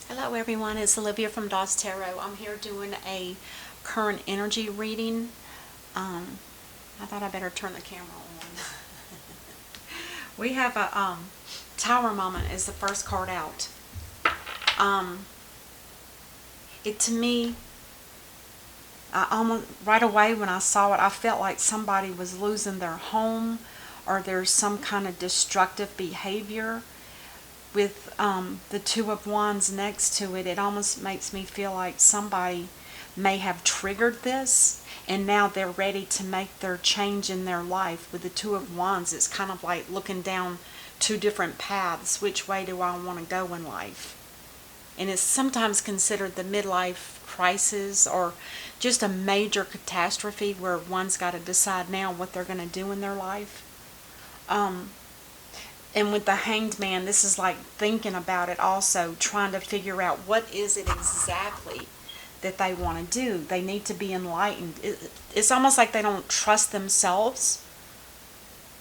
Hello everyone, it's Olivia from Dawes Tarot. I'm here doing a current energy reading. I thought I better turn the camera on. We have a Tower Moment is the first card out. It to me, I almost right away when I saw it, I felt like somebody was losing their home, or there's some kind of destructive behavior. With the Two of Wands next to it, it almost makes me feel like somebody may have triggered this and now they're ready to make their change in their life. With the Two of Wands, it's kind of like looking down two different paths. Which way do I want to go in life? And it's sometimes considered the midlife crisis, or just a major catastrophe where one's got to decide now what they're going to do in their life. And with the Hanged Man, this is like thinking about it also, trying to figure out what is it exactly that they want to do. They need to be enlightened. It's almost like they don't trust themselves.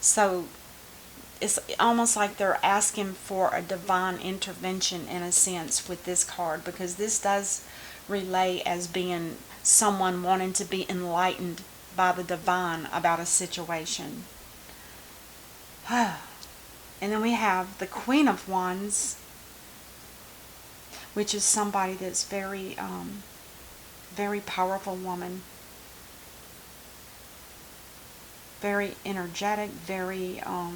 So it's almost like they're asking for a divine intervention in a sense with this card, because this does relay as being someone wanting to be enlightened by the divine about a situation. And then we have the Queen of Wands, which is somebody that's very, very powerful woman. Very energetic, very, a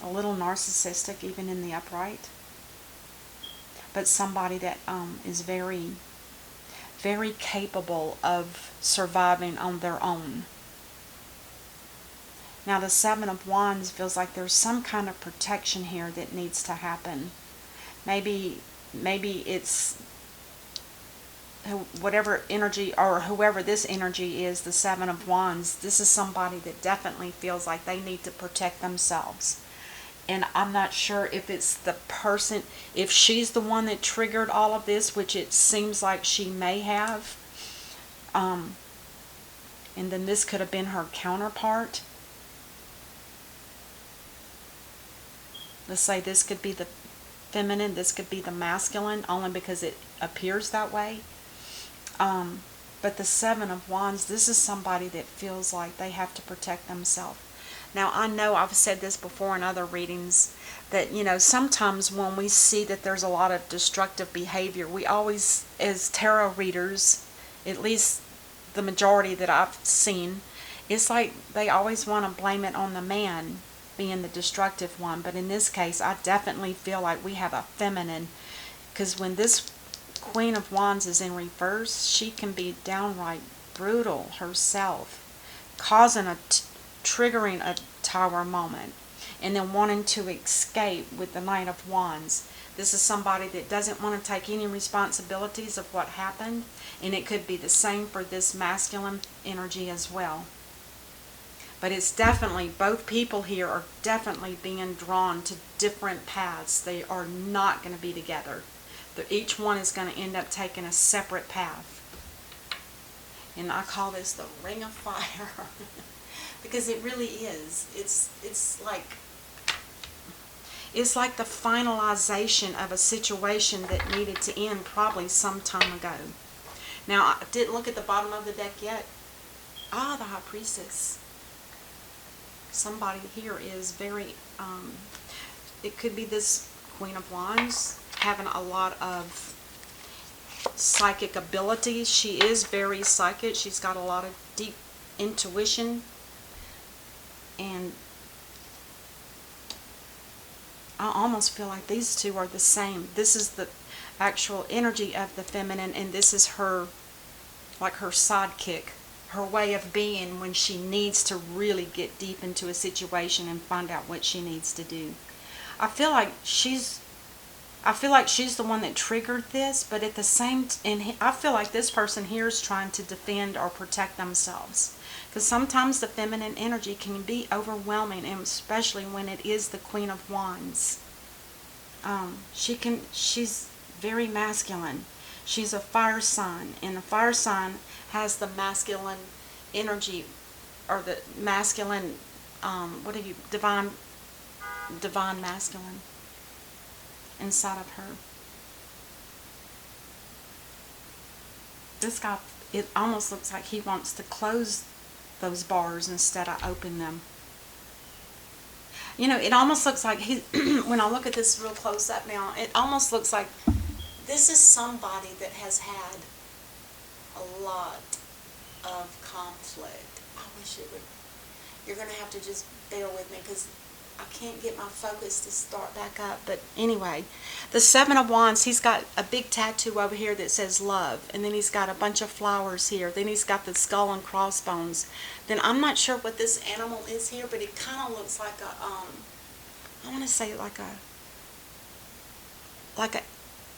little narcissistic even in the upright. But somebody that is very, very capable of surviving on their own. Now the Seven of Wands feels like there's some kind of protection here that needs to happen. Maybe it's whatever energy, or whoever this energy is, the Seven of Wands, this is somebody that definitely feels like they need to protect themselves. And I'm not sure if it's the person, if she's the one that triggered all of this, which it seems like she may have. And then this could have been her counterpart. Let's say this could be the feminine, this could be the masculine, only because it appears that way. But the Seven of Wands, this is somebody that feels like they have to protect themselves. Now, I know I've said this before in other readings, that, sometimes when we see that there's a lot of destructive behavior, we always, as tarot readers, at least the majority that I've seen, it's like they always want to blame it on the man being the destructive one. But in this case, I definitely feel like we have a feminine, because when this Queen of Wands is in reverse, she can be downright brutal herself, causing triggering a Tower Moment, and then wanting to escape with the Knight of Wands. This is somebody that doesn't want to take any responsibilities of what happened, and it could be the same for this masculine energy as well. But it's definitely, both people here are definitely being drawn to different paths. They are not going to be together. Each one is going to end up taking a separate path. And I call this the Ring of Fire. Because it really is. It's like the finalization of a situation that needed to end probably some time ago. Now, I didn't look at the bottom of the deck yet. Ah, the High Priestess. Somebody here is very, it could be this Queen of Wands having a lot of psychic abilities. She is very psychic. She's got a lot of deep intuition. And I almost feel like these two are the same. This is the actual energy of the feminine, and this is her, like her sidekick, her way of being when she needs to really get deep into a situation and find out what she needs to do. I feel like she's the one that triggered this, but at the same and I feel like this person here is trying to defend or protect themselves. Because sometimes the feminine energy can be overwhelming, and especially when it is the Queen of Wands. She's very masculine. She's a fire sign, and the fire sign has the masculine energy, or the masculine, divine masculine inside of her. This guy, it almost looks like he wants to close those bars instead of open them. You know, it almost looks like he, when I look at this real close up now, it almost looks like this is somebody that has had a lot of conflict. I wish it would, you're going to have to just bear with me because I can't get my focus to start back up. But anyway, the Seven of Wands, he's got a big tattoo over here that says love. And then he's got a bunch of flowers here. Then he's got the skull and crossbones. Then I'm not sure what this animal is here, but it kind of looks like a, I want to say like a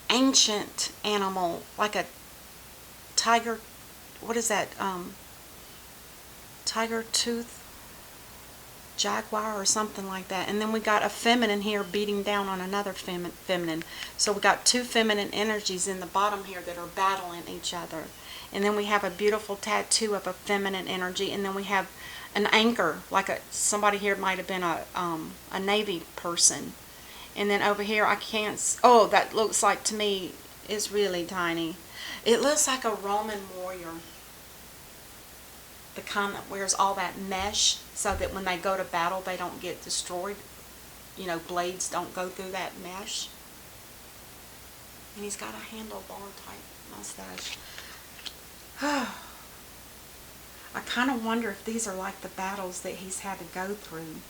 ancient animal, like a tiger, what is that, tiger tooth jaguar or something like that. And then we got a feminine here beating down on another feminine. So we got two feminine energies in the bottom here that are battling each other. And then we have a beautiful tattoo of a feminine energy. And then we have an anchor, like somebody here might have been a Navy person. And then over here I can't, oh, that looks like, to me, is really tiny. It looks like a Roman warrior. The kind that wears all that mesh so that when they go to battle they don't get destroyed. You know, blades don't go through that mesh. And he's got a handlebar type mustache. I kind of wonder if these are like the battles that he's had to go through.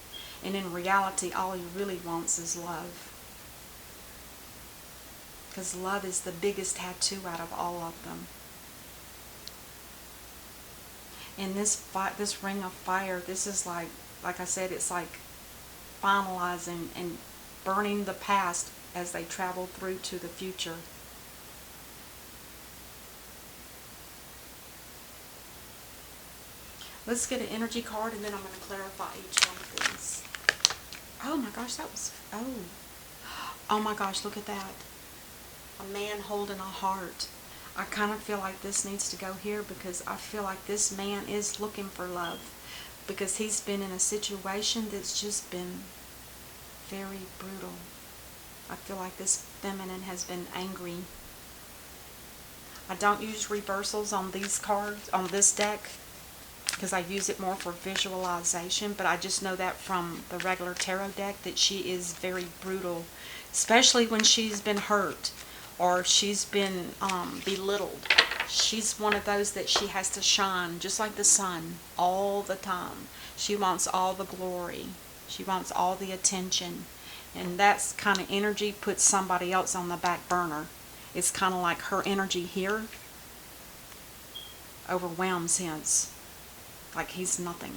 And in reality, all he really wants is love. Because love is the biggest tattoo out of all of them. And this ring of fire, this is like I said, it's like finalizing and burning the past as they travel through to the future. Let's get an energy card and then I'm going to clarify each one of these. Oh my gosh, that was, oh my gosh, look at that. A man holding a heart. I kind of feel like this needs to go here because I feel like this man is looking for love because he's been in a situation that's just been very brutal. I feel like this feminine has been angry. I don't use reversals on these cards, on this deck, because I use it more for visualization, but I just know that from the regular tarot deck that she is very brutal, especially when she's been hurt or she's been belittled. She's one of those that she has to shine, just like the sun, all the time. She wants all the glory. She wants all the attention. And that kind of energy puts somebody else on the back burner. It's kind of like her energy here overwhelms him. Like he's nothing.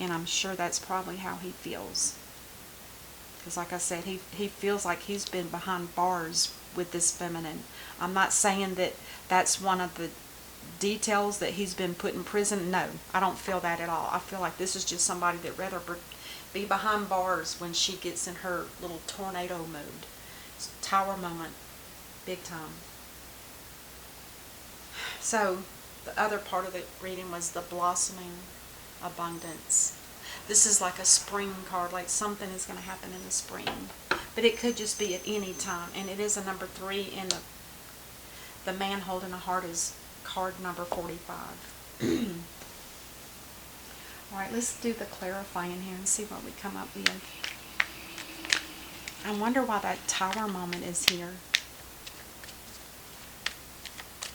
And I'm sure that's probably how he feels. Because like I said, he feels like he's been behind bars with this feminine. I'm not saying that that's one of the details that he's been put in prison. No, I don't feel that at all. I feel like this is just somebody that rather be behind bars when she gets in her little tornado mode. It's a tower moment. Big time. So, the other part of the reading was the blossoming abundance. This is like a spring card, like something is going to happen in the spring. But it could just be at any time. And it is a number 3, and the man holding a heart is card number 45. Alright, let's do the clarifying here and see what we come up with. I wonder why that tower moment is here.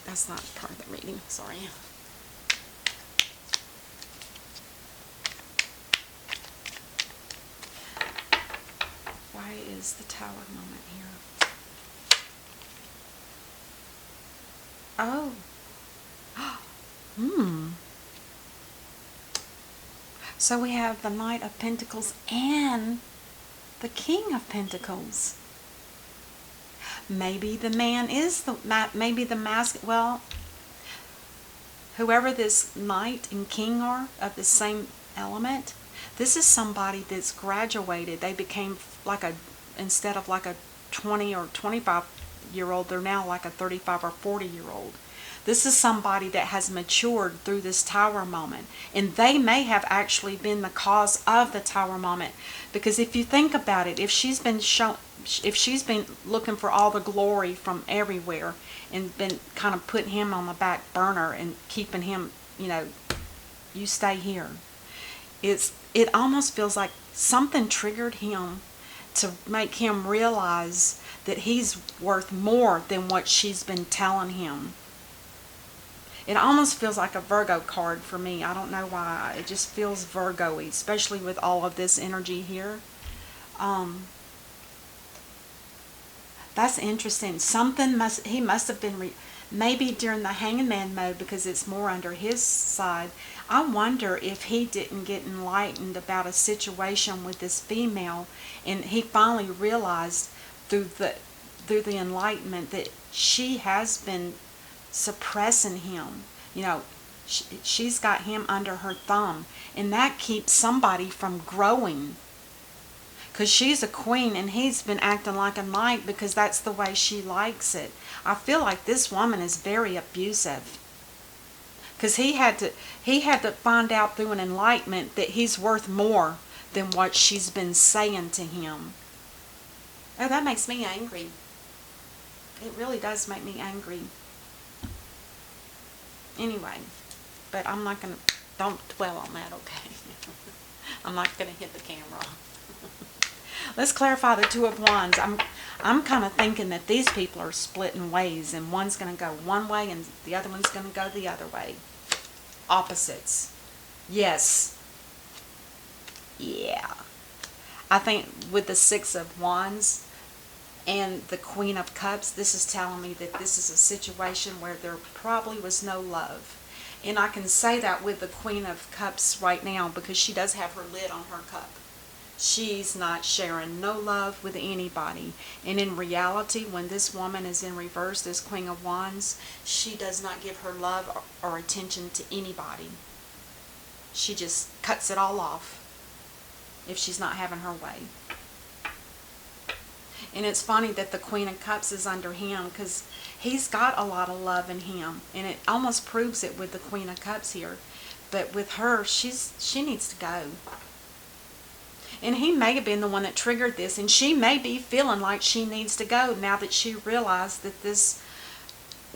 That's not part of the reading, sorry. Why is the tower moment here? Oh. So we have the Knight of Pentacles and the King of Pentacles. Maybe the man is maybe the mask. Well, whoever this knight and king are of the same element, this is somebody that's graduated. They became like instead of like a 20 or 25-year-old, they're now like a 35 or 40-year-old. This is somebody that has matured through this tower moment. And they may have actually been the cause of the tower moment. Because if you think about it, if she's been looking for all the glory from everywhere and been kind of putting him on the back burner and keeping him, you stay here. It almost feels like something triggered him to make him realize that he's worth more than what she's been telling him. It almost feels like a Virgo card for me. I don't know why. It just feels Virgo-y, especially with all of this energy here. That's interesting. He must have been, maybe during the hangman mode, because it's more under his side. I wonder if he didn't get enlightened about a situation with this female, and he finally realized through the enlightenment that she has been suppressing him. She's got him under her thumb, and that keeps somebody from growing. Because she's a queen and he's been acting like a knight because that's the way she likes it. I feel like this woman is very abusive. Because he had to find out through an enlightenment that he's worth more than what she's been saying to him. Oh, that makes me angry. It really does make me angry. Anyway, but I'm not going to, don't dwell on that, okay? I'm not going to hit the camera. Let's clarify the Two of Wands. I'm kind of thinking that these people are splitting ways, and one's going to go one way and the other one's going to go the other way. Opposites. Yes. Yeah. I think with the Six of Wands and the Queen of Cups, this is telling me that this is a situation where there probably was no love. And I can say that with the Queen of Cups right now because she does have her lid on her cup. She's not sharing no love with anybody. And in reality, when this woman is in reverse, this Queen of Wands, she does not give her love or attention to anybody. She just cuts it all off if she's not having her way. And it's funny that the Queen of Cups is under him because he's got a lot of love in him. And it almost proves it with the Queen of Cups here. But with her, she needs to go. And he may have been the one that triggered this. And she may be feeling like she needs to go now that she realized that this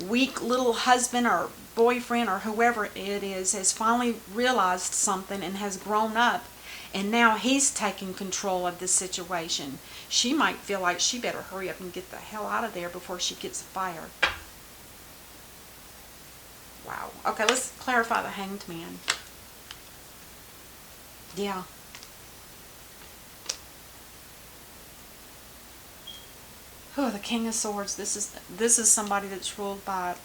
weak little husband or boyfriend or whoever it is has finally realized something and has grown up. And now he's taking control of the situation. She might feel like she better hurry up and get the hell out of there before she gets fired. Wow. Okay, let's clarify the Hanged Man. Yeah. Oh, the King of Swords. This is somebody that's ruled by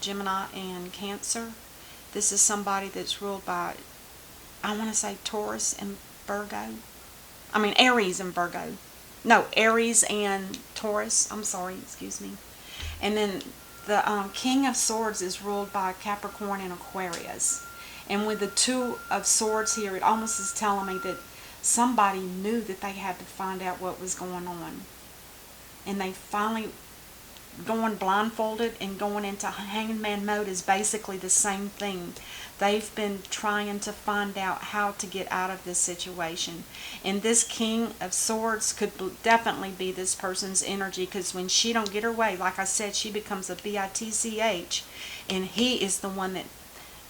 Gemini and Cancer. This is somebody that's ruled by, I want to say, Taurus and Virgo. I mean, Aries and Virgo. No, Aries and Taurus. I'm sorry, excuse me. And then the King of Swords is ruled by Capricorn and Aquarius. And with the Two of Swords here, it almost is telling me that somebody knew that they had to find out what was going on. And they finally, going blindfolded and going into hangman mode is basically the same thing. They've been trying to find out how to get out of this situation. And this King of Swords could definitely be this person's energy, because when she don't get her way, like I said, she becomes a bitch. And he is the one that,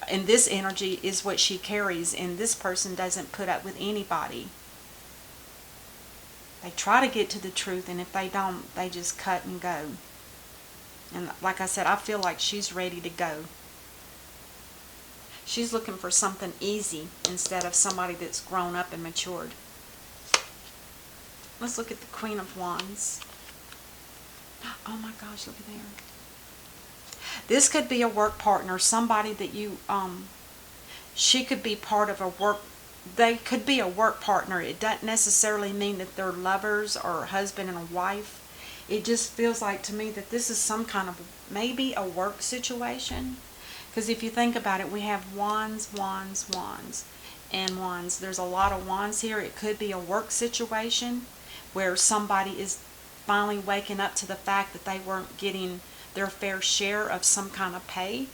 and this energy is what she carries, and this person doesn't put up with anybody. They try to get to the truth, and if they don't, they just cut and go. And like I said, I feel like she's ready to go. She's looking for something easy instead of somebody that's grown up and matured. Let's look at the Queen of Wands. Oh my gosh, look at there. This could be a work partner, somebody that you, she could be part of a work, they could be a work partner. It doesn't necessarily mean that they're lovers or husband and a wife. It just feels like to me that this is some kind of maybe a work situation. Because if you think about it, we have wands, wands, wands, and wands. There's a lot of wands here. It could be a work situation where somebody is finally waking up to the fact that they weren't getting their fair share of some kind of pay.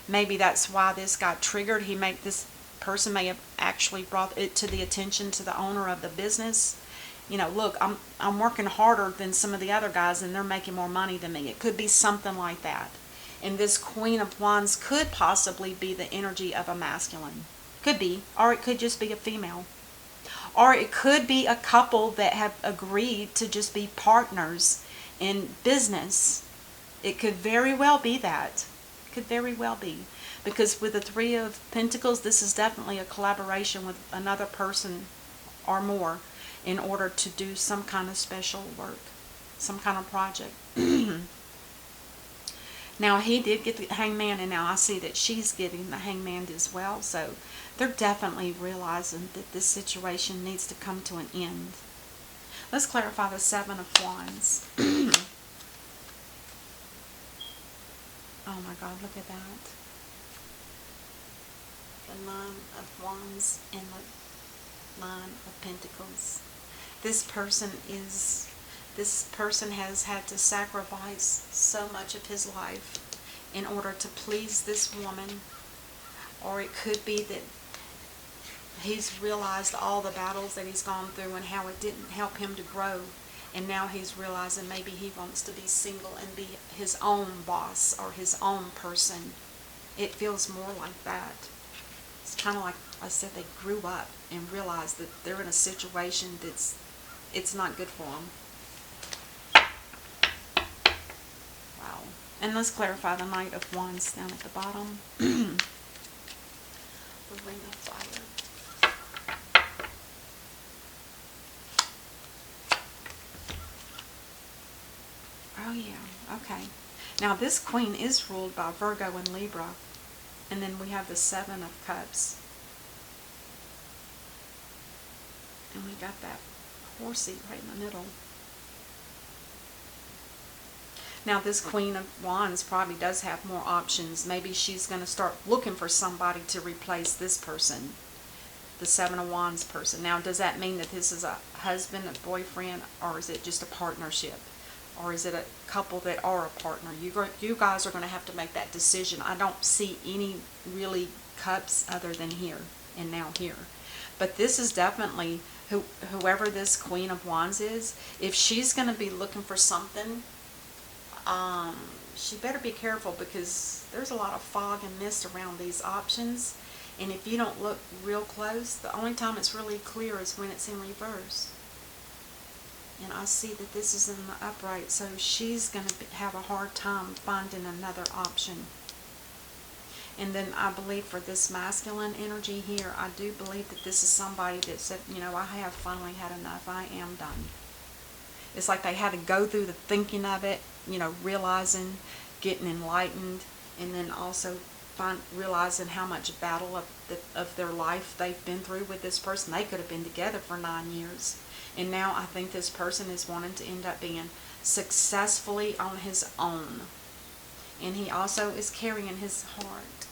Maybe that's why this got triggered. This person may have actually brought it to the attention to the owner of the business. You know, look, I'm working harder than some of the other guys, and they're making more money than me. It could be something like that. And this Queen of Wands could possibly be the energy of a masculine. Could be. Or it could just be a female. Or it could be a couple that have agreed to just be partners in business. It could very well be that. Could very well be, because with the Three of Pentacles, this is definitely a collaboration with another person or more in order to do some kind of special work, some kind of project. Now, he did get the Hangman, and now I see that she's getting the Hangman as well, so they're definitely realizing that this situation needs to come to an end. Let's clarify the Seven of Wands. Oh my God, look at that. The Nine of Wands and the Nine of Pentacles. This person has had to sacrifice so much of his life in order to please this woman. Or it could be that he's realized all the battles that he's gone through and how it didn't help him to grow. And now he's realizing maybe he wants to be single and be his own boss or his own person. It feels more like that. It's kind of like I said, they grew up and realized that they're in a situation it's not good for them. Wow. And let's clarify the Knight of Wands down at the bottom. The Ring of Fire. Oh yeah, okay. Now this Queen is ruled by Virgo and Libra. And then we have the Seven of Cups. And we got that horsey right in the middle. Now this Queen of Wands probably does have more options. Maybe she's going to start looking for somebody to replace this person. The Seven of Wands person. Now does that mean that this is a husband, a boyfriend, or is it just a partnership? Or is it a couple that are a partner? You guys are going to have to make that decision. I don't see any really cups other than here and now here. But this is definitely, whoever this Queen of Wands is, if she's going to be looking for something, she better be careful, because there's a lot of fog and mist around these options. And if you don't look real close, the only time it's really clear is when it's in reverse. And I see that this is in the upright, so she's going to have a hard time finding another option. And then I believe for this masculine energy here, I do believe that this is somebody that said, you know, I have finally had enough. I am done. It's like they had to go through the thinking of it, you know, realizing, getting enlightened, and then also realizing how much battle of their life they've been through with this person. They could have been together for 9 years. And now I think this person is wanting to end up being successfully on his own. And he also is carrying his heart.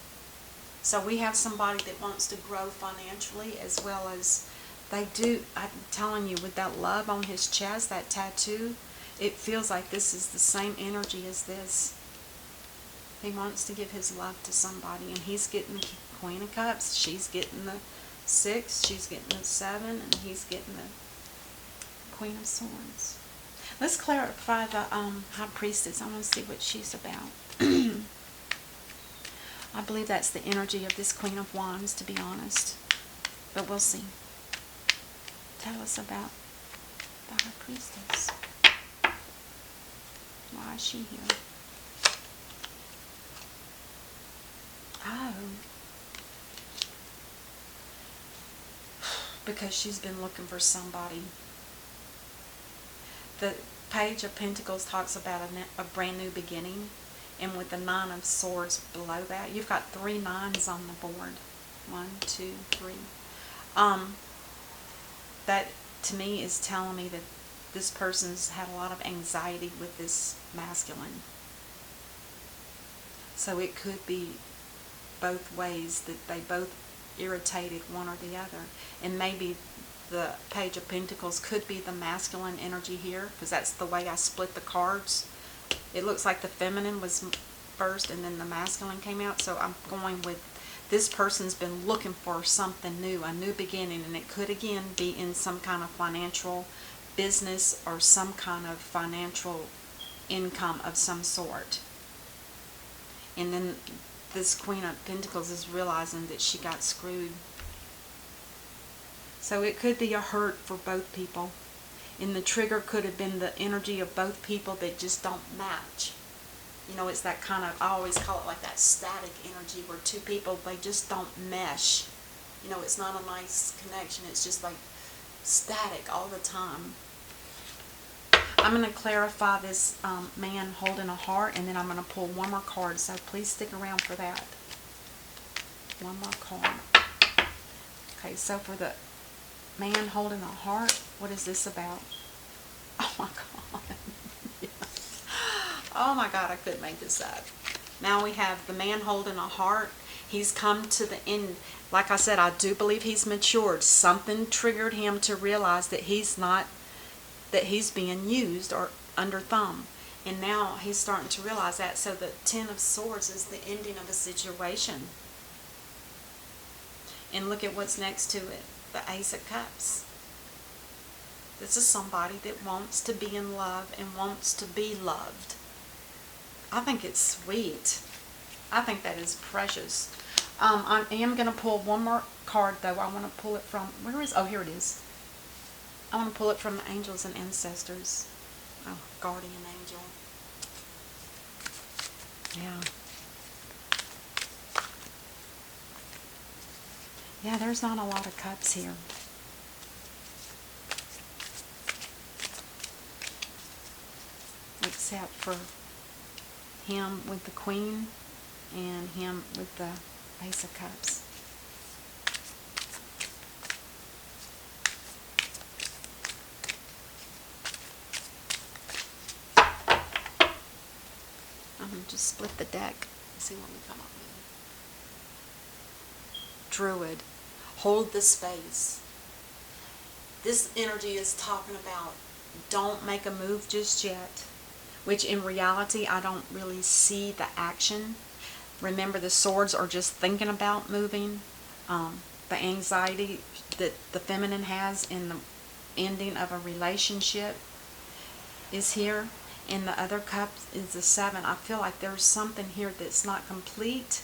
So we have somebody that wants to grow financially, as well as they do. I'm telling you, with that love on his chest, that tattoo, it feels like this is the same energy as this. He wants to give his love to somebody, and he's getting the Queen of Cups, she's getting the 6, she's getting the 7, and he's getting the Queen of Swords. Let's clarify the High Priestess. I want to see what she's about. I believe that's the energy of this Queen of Wands, to be honest. But we'll see. Tell us about the High Priestess. Why is she here? Oh. Because she's been looking for somebody. The Page of Pentacles talks about a brand new beginning. And with the Nine of Swords below that, you've got 3 9s on the board. 1, 2, 3. That to me is telling me that this person's had a lot of anxiety with this masculine. So it could be both ways, that they both irritated one or the other. And maybe the Page of Pentacles could be the masculine energy here, because that's the way I split the cards. It looks like the feminine was first and then the masculine came out. So I'm going with this person's been looking for something new, a new beginning, and it could again be in some kind of financial business or some kind of financial income of some sort. And then this Queen of Pentacles is realizing that she got screwed. So it could be a hurt for both people. And the trigger could have been the energy of both people that just don't match. You know, it's that kind of, I always call it like that static energy where two people, they just don't mesh. You know, it's not a nice connection. It's just like static all the time. I'm going to clarify this man holding a heart, and then I'm going to pull one more card. So please stick around for that. One more card. Okay, so for the man holding a heart, what is this about? Oh my God. Yes. Oh my God, I couldn't make this up. Now we have the man holding a heart. He's come to the end. Like I said, I do believe he's matured. Something triggered him to realize that he's being used or under thumb. And now he's starting to realize that. So the Ten of Swords is the ending of a situation. And look at what's next to it. The Ace of Cups. This is somebody that wants to be in love and wants to be loved. I think it's sweet. I think that is precious. I am going to pull one more card though. I want to pull it from, oh, here it is. I want to pull it from the angels and ancestors. Oh, guardian angel. Yeah. Yeah, there's not a lot of cups here. Except for him with the Queen and him with the Ace of Cups. I'm going to just split the deck and see what we come up with. Druid. Hold the space. This energy is talking about don't make a move just yet. Which in reality, I don't really see the action. Remember, the swords are just thinking about moving. The anxiety that the feminine has in the ending of a relationship is here. And the other cup is the 7. I feel like there's something here that's not complete.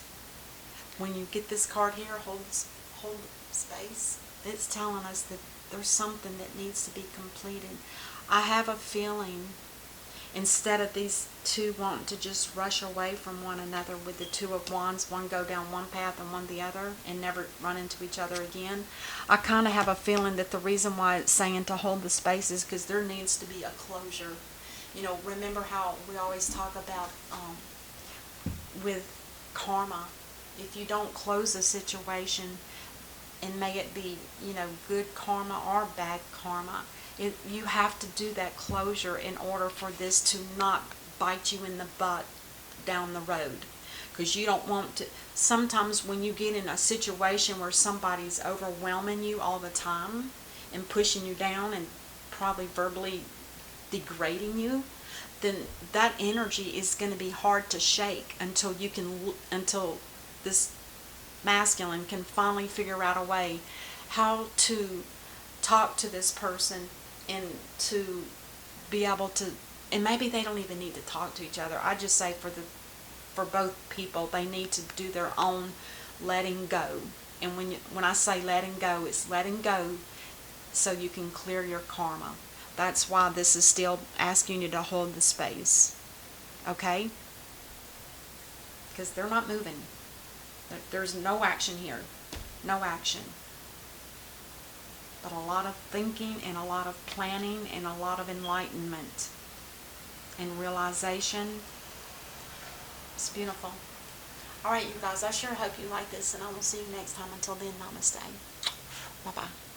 When you get this card here, hold space. It's telling us that there's something that needs to be completed. I have a feeling instead of these two wanting to just rush away from one another with the Two of Wands, one go down one path and one the other and never run into each other again, I kind of have a feeling that the reason why it's saying to hold the space is because there needs to be a closure. You know, remember how we always talk about with karma, if you don't close a situation, and may it be, you know, good karma or bad karma, you have to do that closure in order for this to not bite you in the butt down the road. Because you don't want to, sometimes when you get in a situation where somebody's overwhelming you all the time and pushing you down and probably verbally degrading you, then that energy is going to be hard to shake until this masculine can finally figure out a way how to talk to this person and to be able to, and maybe they don't even need to talk to each other. I just say for both people, they need to do their own letting go. And when I say letting go, it's letting go so you can clear your karma. That's why this is still asking you to hold the space. Okay? Because they're not moving. There's no action here. No action. But a lot of thinking and a lot of planning and a lot of enlightenment and realization. It's beautiful. Alright, you guys, I sure hope you like this, and I will see you next time. Until then, namaste. Bye-bye.